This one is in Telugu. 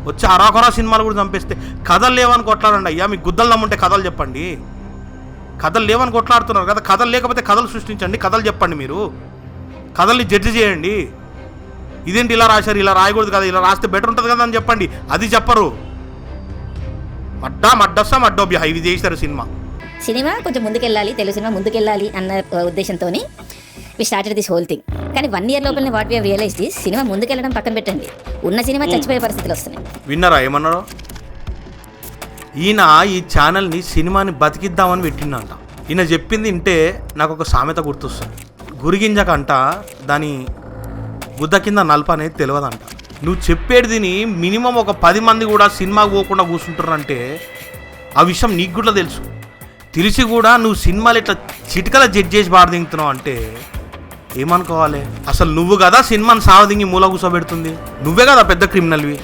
వచ్చి అరాకొరా సినిమాలు కూడా చంపేస్తే కథలు లేవని కొట్లాడండి అయ్యా. మీకు గుద్దలు నమ్ముంటే కథలు చెప్పండి. కథలు లేవని కొట్లాడుతున్నారు కదా, కథలు లేకపోతే కథలు సృష్టించండి, కథలు చెప్పండి. మీరు కథల్ని జడ్జి చేయండి. ఇదేంటి ఇలా రాశారు, ఇలా రాయకూడదు కదా, ఇలా రాస్తే బెటర్ ఉంటుంది కదా అని చెప్పండి. అది చెప్పరు. మడ్డోబ్యా ఇది చేశారు సినిమా. సినిమా కొంచెం ముందుకెళ్ళాలి, తెలుగు సినిమా ముందుకెళ్ళాలి అన్న ఉద్దేశంతో we started this whole thing. కానీ 1 year లోపలనే what we have realised is cinema ముందుకెళ్ళడం పక్కన పెట్టండి, ఉన్న సినిమా చచ్చిపోయే పరిస్థితులు వస్తున్నాయి. విన్నారా ఏమన్నారో? ఈయన ఈ ఛానల్ని సినిమాని బతికిద్దామని పెట్టిండంట. ఈయన చెప్పింది వింటే నాకు ఒక సామెత గుర్తొస్తుంది. గురిగింజకంట దాని గుద్ద కింద నలుపు అనేది తెలియదంట. నువ్వు చెప్పేదిని మినిమం ఒక 10 మంది కూడా సినిమాకి పోకుండా కూర్చుంటారంటే ఆ విషయం నీకు కూడా తెలుసు. తెలిసి కూడా నువ్వు సినిమాలు ఇట్లా చిటికల జడ్జ్ చేసి బాధ దింగుతున్నావు అంటే ఏమనుకోవాలి? అసలు నువ్వు కదా సినిమాని సావదింగి మూల కూర్చోబెడుతుంది. నువ్వే కదా పెద్ద క్రిమినల్వి.